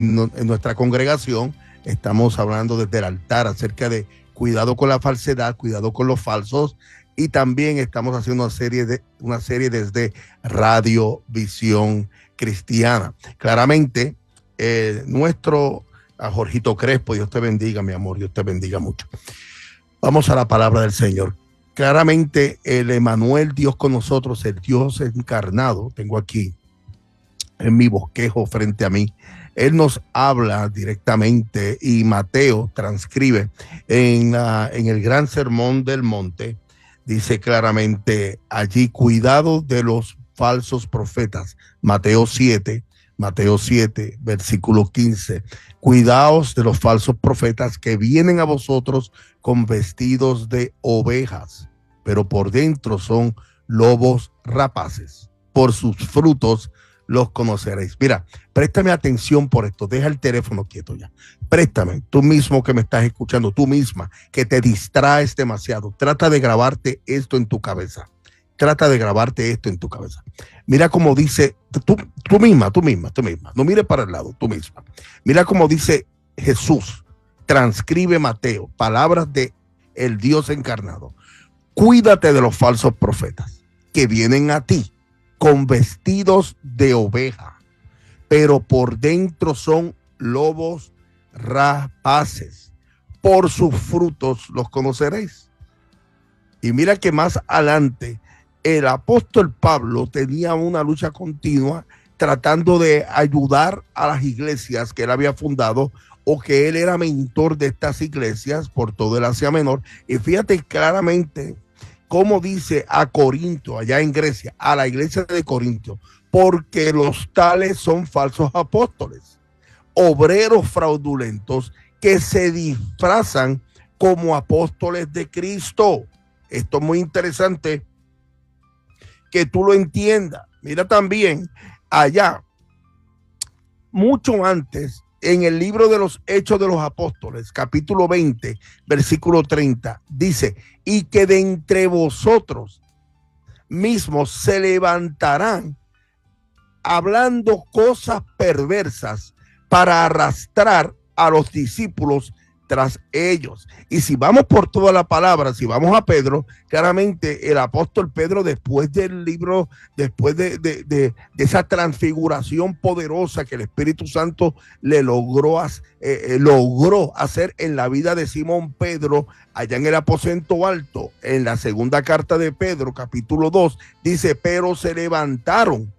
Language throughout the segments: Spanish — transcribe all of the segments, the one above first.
en nuestra congregación estamos hablando desde el altar acerca de cuidado con la falsedad, cuidado con los falsos, y también estamos haciendo una serie desde Radio Visión Cristiana. Claramente, nuestro a Jorgito Crespo, Dios te bendiga, mi amor, Dios te bendiga mucho. Vamos a la palabra del Señor. Claramente, el Emmanuel, Dios con nosotros, el Dios encarnado, tengo aquí en mi bosquejo frente a mí, él nos habla directamente y Mateo transcribe en el gran sermón del monte, dice claramente allí, cuidado de los falsos profetas, Mateo 7, versículo 15, cuidaos de los falsos profetas que vienen a vosotros con vestidos de ovejas, pero por dentro son lobos rapaces, por sus frutos los conoceréis. Mira, préstame atención por esto, deja el teléfono quieto ya, préstame, tú mismo que me estás escuchando, tú misma que te distraes demasiado, trata de grabarte esto en tu cabeza, mira cómo dice, tú misma, no mires para el lado, tú misma, mira cómo dice Jesús, transcribe Mateo, palabras de el Dios encarnado, cuídate de los falsos profetas que vienen a ti con vestidos de oveja, pero por dentro son lobos rapaces. Por sus frutos los conoceréis. Y mira que más adelante el apóstol Pablo tenía una lucha continua tratando de ayudar a las iglesias que él había fundado o que él era mentor de estas iglesias por todo el Asia Menor. Y fíjate claramente como dice a Corinto, allá en Grecia, a la iglesia de Corinto, porque los tales son falsos apóstoles, obreros fraudulentos que se disfrazan como apóstoles de Cristo. Esto es muy interesante que tú lo entiendas. Mira también allá, mucho antes, en el libro de los Hechos de los Apóstoles, capítulo 20, versículo 30, dice, y que de entre vosotros mismos se levantarán hablando cosas perversas para arrastrar a los discípulos tras ellos. Y si vamos por toda la palabra, si vamos a Pedro, claramente el apóstol Pedro, después del libro, después de esa transfiguración poderosa que el Espíritu Santo le logró hacer en la vida de Simón Pedro, allá en el aposento alto, en la segunda carta de Pedro, capítulo 2, dice, pero se levantaron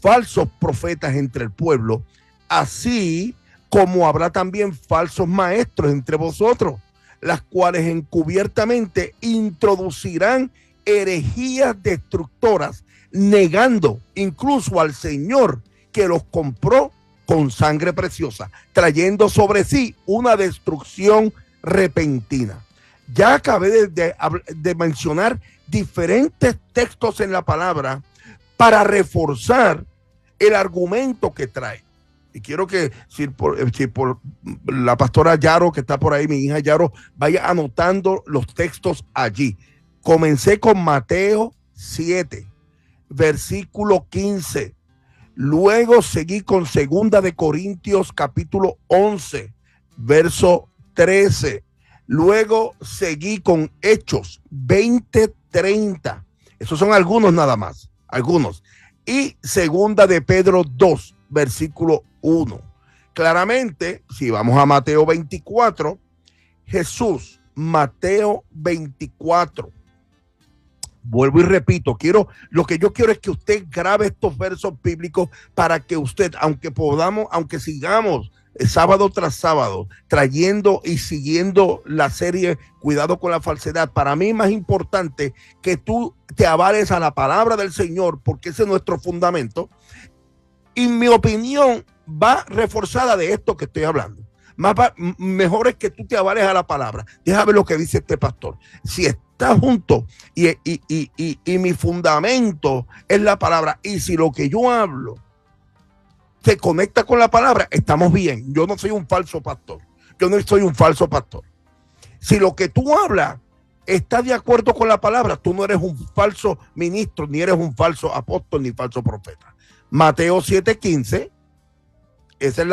falsos profetas entre el pueblo, así como habrá también falsos maestros entre vosotros, las cuales encubiertamente introducirán herejías destructoras, negando incluso al Señor que los compró con sangre preciosa, trayendo sobre sí una destrucción repentina. Ya acabé de mencionar diferentes textos en la palabra para reforzar el argumento que trae. Y quiero que si por la pastora Yaro, que está por ahí, mi hija Yaro, vaya anotando los textos allí. Comencé con Mateo 7, versículo 15. Luego seguí con Segunda de Corintios, capítulo 11, verso 13. Luego seguí con Hechos 20, 30. Esos son algunos nada más, algunos. Y Segunda de Pedro 2, versículo 1. Claramente, si vamos a Mateo 24, Jesús, Mateo 24. Vuelvo y repito, lo que yo quiero es que usted grabe estos versos bíblicos para que usted, aunque sigamos sábado tras sábado, trayendo y siguiendo la serie Cuidado con la Falsedad, para mí es más importante que tú te avales a la palabra del Señor, porque ese es nuestro fundamento. Y mi opinión va reforzada de esto que estoy hablando. Mejor es que tú te avales a la palabra. Déjame ver lo que dice este pastor. Si está junto y mi fundamento es la palabra, y si lo que yo hablo se conecta con la palabra, estamos bien. Yo no soy un falso pastor. Si lo que tú hablas está de acuerdo con la palabra, tú no eres un falso ministro, ni eres un falso apóstol, ni falso profeta. Mateo 7:15, Ese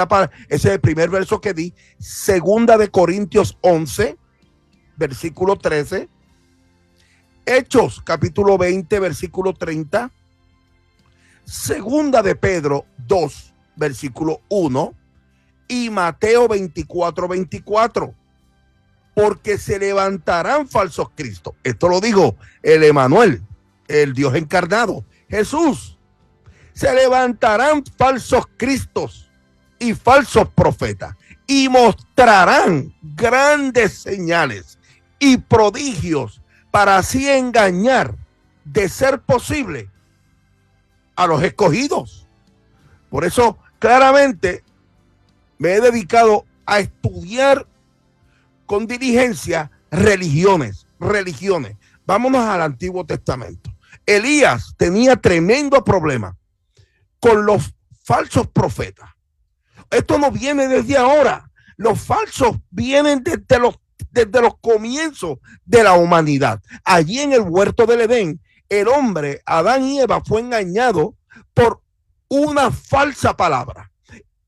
es el primer verso que di. Segunda de Corintios 11, versículo 13. Hechos, capítulo 20, versículo 30. Segunda de Pedro 2, versículo 1. Y Mateo 24, 24. Porque se levantarán falsos cristos. Esto lo dijo el Emanuel, el Dios encarnado, Jesús. Se levantarán falsos cristos y falsos profetas y mostrarán grandes señales y prodigios para así engañar, de ser posible, a los escogidos. Por eso, claramente, me he dedicado a estudiar con diligencia religiones. Vámonos al Antiguo Testamento. Elías tenía tremendo problema con los falsos profetas. Esto no viene desde ahora. Los falsos vienen desde los comienzos de la humanidad. Allí en el huerto del Edén, el hombre, Adán y Eva, fue engañado por una falsa palabra.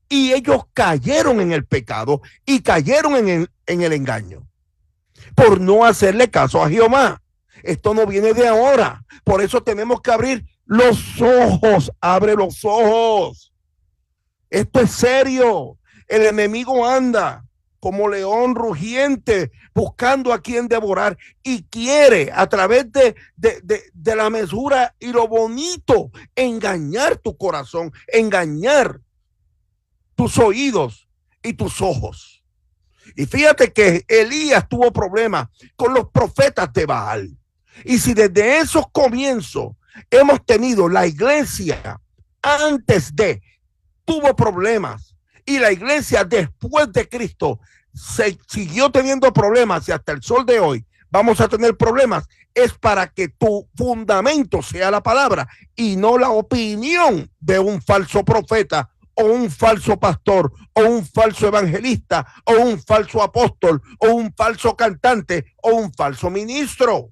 Y ellos cayeron en el pecado y cayeron en el engaño por no hacerle caso a Jehová. Esto no viene de ahora. Por eso tenemos que abrir los ojos. Abre los ojos. Esto es serio. El enemigo anda como león rugiente buscando a quien devorar y quiere a través de la mesura y lo bonito engañar tu corazón, engañar tus oídos y tus ojos. Y fíjate que Elías tuvo problemas con los profetas de Baal. Y si desde esos comienzos hemos tenido la iglesia antes de tuvo problemas y la iglesia después de Cristo se siguió teniendo problemas y hasta el sol de hoy vamos a tener problemas, es para que tu fundamento sea la palabra y no la opinión de un falso profeta o un falso pastor o un falso evangelista o un falso apóstol o un falso cantante o un falso ministro.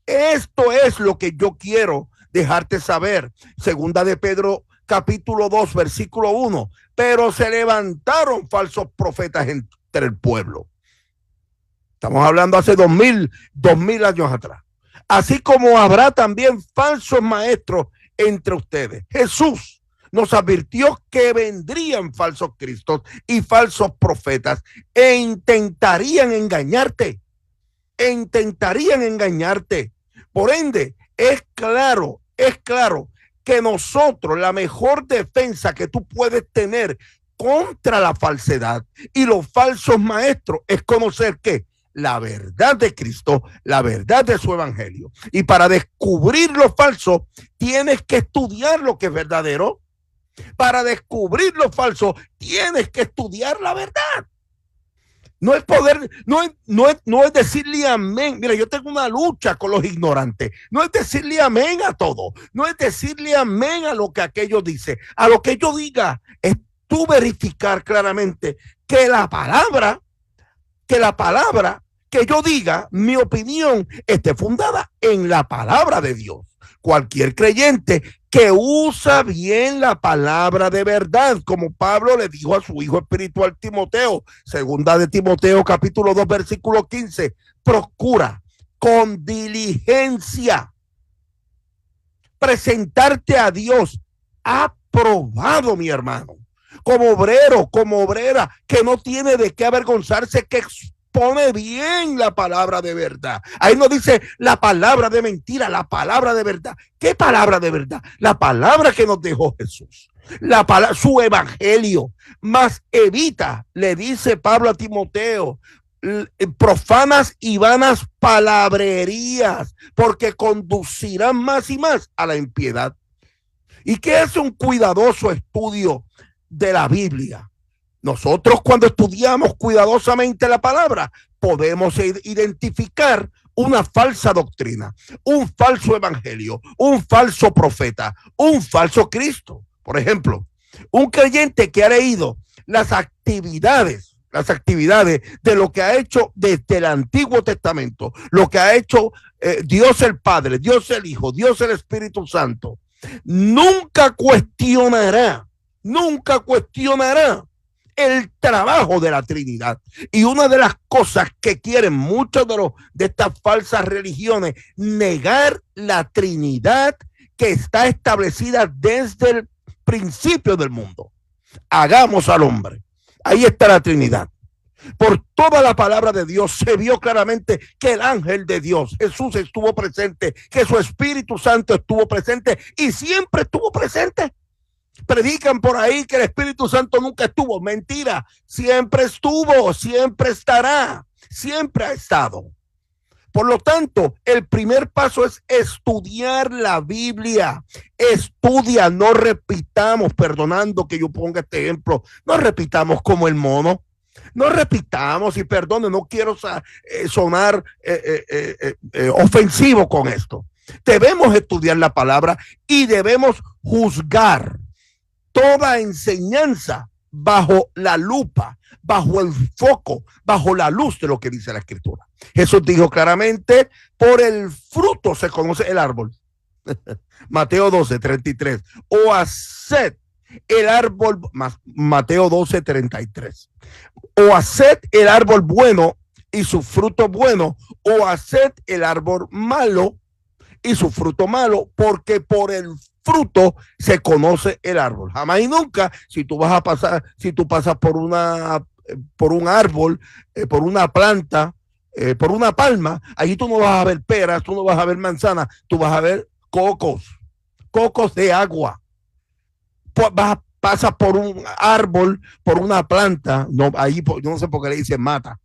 Esto es lo que yo quiero dejarte saber. Segunda de Pedro capítulo 2 versículo 1. Pero se levantaron falsos profetas entre el pueblo. Estamos hablando hace 2000 años atrás. Así como habrá también falsos maestros entre ustedes. Jesús nos advirtió que vendrían falsos cristos y falsos profetas e intentarían engañarte. Por ende, es claro que nosotros, la mejor defensa que tú puedes tener contra la falsedad y los falsos maestros es conocer que la verdad de Cristo, la verdad de su evangelio. Y para descubrir lo falso, tienes que estudiar lo que es verdadero. Para descubrir lo falso, tienes que estudiar la verdad. No es poder, no es decirle amén. Mira, yo tengo una lucha con los ignorantes. No es decirle amén a todo. No es decirle amén a lo que aquello dice. A lo que yo diga, es tú verificar claramente que la palabra que yo diga, mi opinión, esté fundada en la palabra de Dios. Cualquier creyente que usa bien la palabra de verdad, como Pablo le dijo a su hijo espiritual Timoteo, segunda de Timoteo capítulo 2 versículo 15, procura con diligencia presentarte a Dios aprobado, mi hermano, como obrero, como obrera, que no tiene de qué avergonzarse, que expone bien la palabra de verdad. Ahí no dice la palabra de mentira, la palabra de verdad. ¿Qué palabra de verdad? La palabra que nos dejó Jesús, la palabra, su evangelio. Más evita, le dice Pablo a Timoteo, profanas y vanas palabrerías, porque conducirán más y más a la impiedad. ¿Y qué es un cuidadoso estudio de la Biblia? Nosotros, cuando estudiamos cuidadosamente la palabra, podemos identificar una falsa doctrina, un falso evangelio, un falso profeta, un falso Cristo. Por ejemplo, un creyente que ha leído las actividades de lo que ha hecho desde el Antiguo Testamento, lo que ha hecho Dios el Padre, Dios el Hijo, Dios el Espíritu Santo, nunca cuestionará nunca cuestionará el trabajo de la Trinidad. Y una de las cosas que quieren muchos de estas falsas religiones, negar la Trinidad que está establecida desde el principio del mundo. Hagamos al hombre. Ahí está la Trinidad. Por toda la palabra de Dios se vio claramente que el ángel de Dios, Jesús, estuvo presente, que su Espíritu Santo estuvo presente y siempre estuvo presente. Predican por ahí que el Espíritu Santo nunca estuvo. Mentira, siempre estuvo, siempre estará, siempre ha estado. Por lo tanto, el primer paso es estudiar la Biblia. Estudia, no repitamos, perdonando que yo ponga este ejemplo, no repitamos como el mono. No repitamos, y perdone, no quiero sonar ofensivo con esto. Debemos estudiar la palabra y debemos juzgar toda enseñanza bajo la lupa, bajo el foco, bajo la luz de lo que dice la Escritura. Jesús dijo claramente, por el fruto se conoce el árbol. Mateo 12:33. O haced el árbol, Mateo 12:33. O haced el árbol bueno y su fruto bueno, o haced el árbol malo y su fruto malo, porque por el fruto se conoce el árbol. Jamás y nunca, si tú pasas por un árbol, por una planta, por una palma, allí tú no vas a ver peras, tú no vas a ver manzanas, tú vas a ver cocos de agua. Pasas por un árbol, por una planta, no, ahí yo no sé por qué le dicen mata,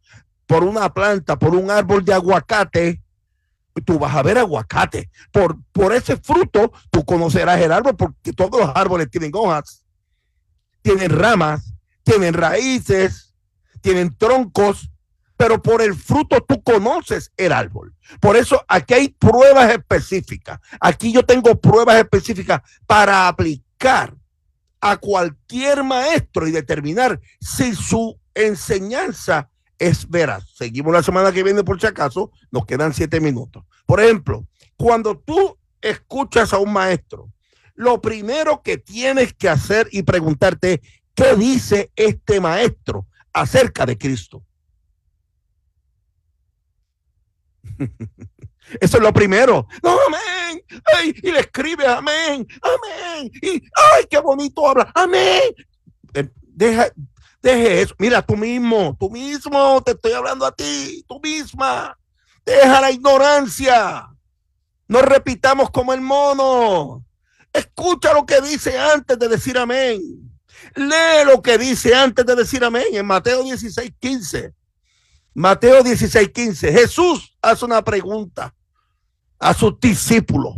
por una planta, por un árbol de aguacate, tú vas a ver aguacate. Por ese fruto tú conocerás el árbol, porque todos los árboles tienen hojas, tienen ramas, tienen raíces, tienen troncos, pero por el fruto tú conoces el árbol. Por eso aquí hay pruebas específicas. Aquí yo tengo pruebas específicas para aplicar a cualquier maestro y determinar si su enseñanza es veraz. Seguimos la semana que viene por si acaso, nos quedan 7 minutos. Por ejemplo, cuando tú escuchas a un maestro, lo primero que tienes que hacer y preguntarte, ¿qué dice este maestro acerca de Cristo? Eso es lo primero. No, amén. Ay, y le escribe amén, amén. Y ay, qué bonito habla, amén. Deje eso. Mira, tú mismo, te estoy hablando a ti, tú misma. Deja la ignorancia. No repitamos como el mono. Escucha lo que dice antes de decir amén. Lee lo que dice antes de decir amén en Mateo 16:15. Mateo 16:15. Jesús hace una pregunta a sus discípulos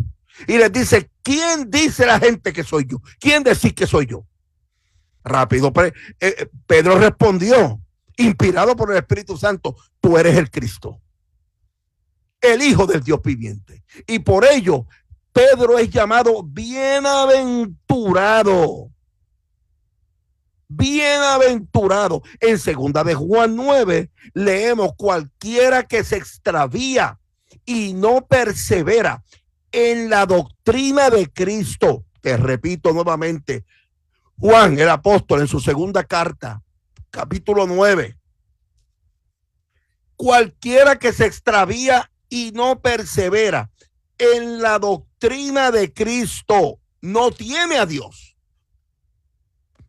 y les dice, ¿quién dice la gente que soy yo? ¿Quién decís que soy yo? Rápido, Pedro respondió, inspirado por el Espíritu Santo, tú eres el Cristo, el Hijo del Dios viviente. Y por ello, Pedro es llamado bienaventurado. Bienaventurado. En 2 de Juan 9 leemos, cualquiera que se extravía y no persevera en la doctrina de Cristo. Te repito nuevamente, Juan el apóstol en su segunda carta, capítulo 9, cualquiera que se extravía y no persevera en la doctrina de Cristo no tiene a Dios.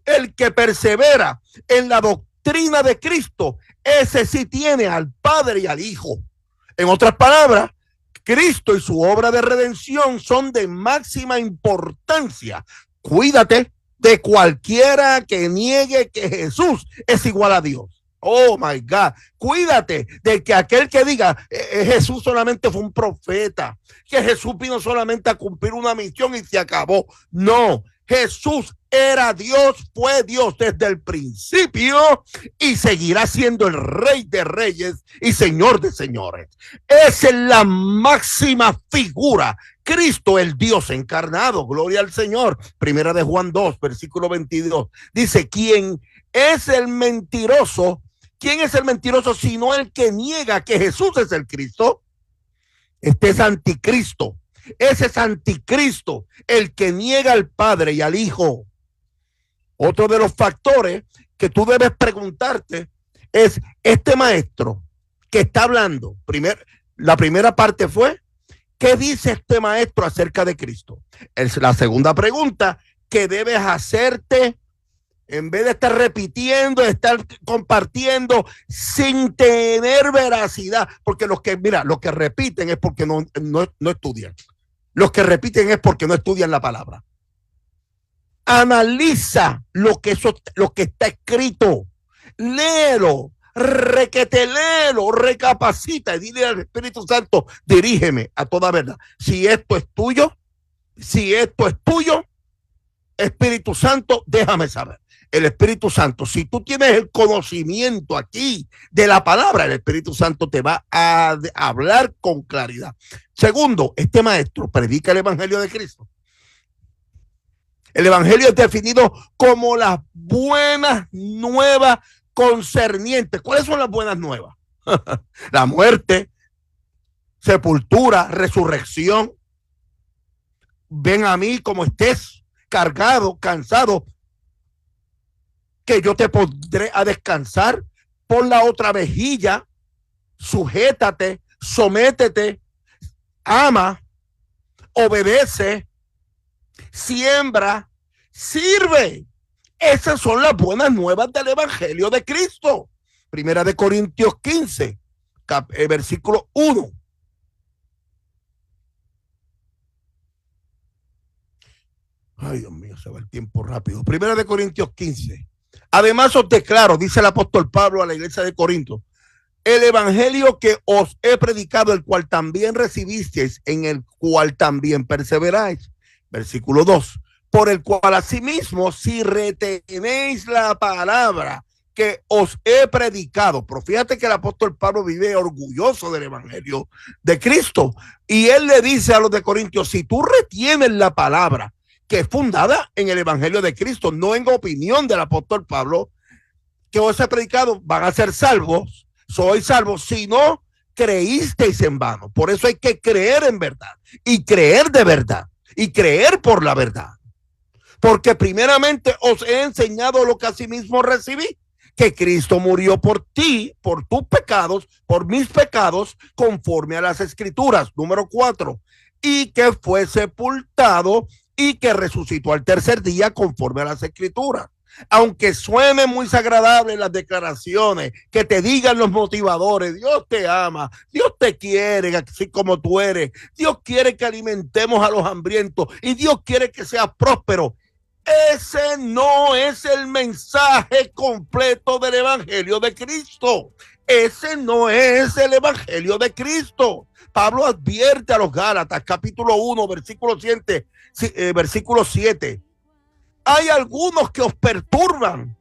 El que persevera en la doctrina de Cristo, ese sí tiene al Padre y al Hijo. En otras palabras, Cristo y su obra de redención son de máxima importancia. Cuídate de cualquiera que niegue que Jesús es igual a Dios. Oh my God, cuídate de que aquel que diga Jesús solamente fue un profeta, que Jesús vino solamente a cumplir una misión y se acabó. No, Jesús era Dios, fue Dios desde el principio y seguirá siendo el Rey de Reyes y Señor de Señores. Esa es la máxima figura. Cristo, el Dios encarnado, gloria al Señor. Primera de Juan 2, versículo 22. Dice, ¿quién es el mentiroso? ¿Quién es el mentiroso sino el que niega que Jesús es el Cristo? Este es anticristo. Ese es anticristo, el que niega al Padre y al Hijo. Otro de los factores que tú debes preguntarte es, este maestro que está hablando, la primera parte fue, ¿qué dice este maestro acerca de Cristo? La segunda pregunta que debes hacerte, en vez de estar repitiendo, de estar compartiendo sin tener veracidad, porque los que repiten es porque no estudian. Los que repiten es porque no estudian la palabra. Analiza lo que está escrito, léelo, léelo, recapacita y dile al Espíritu Santo, dirígeme a toda verdad. Si esto es tuyo, Espíritu Santo, déjame saber. El Espíritu Santo, si tú tienes el conocimiento aquí de la palabra, el Espíritu Santo te va a hablar con claridad. Segundo, este maestro predica el Evangelio de Cristo. El Evangelio es definido como las buenas nuevas concernientes. ¿Cuáles son las buenas nuevas? La muerte, sepultura, resurrección. Ven a mí como estés, cargado, cansado, que yo te pondré a descansar. Pon la otra mejilla, sujétate, sométete, ama, obedece, siembra, sirve. Esas son las buenas nuevas del Evangelio de Cristo. Primera de Corintios 15, versículo 1. Ay, Dios mío, se va el tiempo rápido. Primera de Corintios 15. Además os declaro, dice el apóstol Pablo a la iglesia de Corinto, el evangelio que os he predicado, el cual también recibisteis, en el cual también perseveráis. Versículo 2. Por el cual asimismo, si retenéis la palabra que os he predicado. Pero fíjate que el apóstol Pablo vive orgulloso del evangelio de Cristo. Y él le dice a los de Corintios, si tú retienes la palabra que es fundada en el evangelio de Cristo, no en opinión del apóstol Pablo, que os he predicado, van a ser salvos, sois salvos, si no creísteis en vano. Por eso hay que creer en verdad, y creer de verdad, y creer por la verdad. Porque primeramente os he enseñado lo que asimismo recibí, que Cristo murió por ti, por tus pecados, por mis pecados, conforme a las Escrituras. Número 4, y que fue sepultado y que resucitó al tercer día conforme a las Escrituras. Aunque suene muy agradable las declaraciones, que te digan los motivadores, Dios te ama, Dios te quiere así como tú eres, Dios quiere que alimentemos a los hambrientos y Dios quiere que seas próspero. Ese no es el mensaje completo del Evangelio de Cristo. Ese no es el Evangelio de Cristo. Pablo advierte a los Gálatas, capítulo 1, versículo 7. Hay algunos que os perturban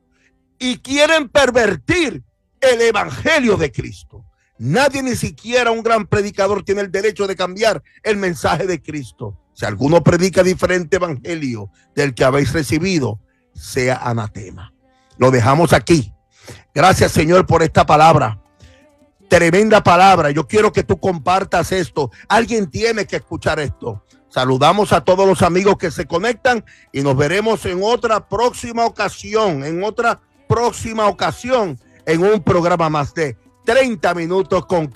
y quieren pervertir el Evangelio de Cristo. Nadie, ni siquiera un gran predicador, tiene el derecho de cambiar el mensaje de Cristo. Si alguno predica diferente evangelio del que habéis recibido, sea anatema. Lo dejamos aquí. Gracias, Señor, por esta palabra. Tremenda palabra. Yo quiero que tú compartas esto. Alguien tiene que escuchar esto. Saludamos a todos los amigos que se conectan y nos veremos en otra próxima ocasión, en un programa más de 30 minutos con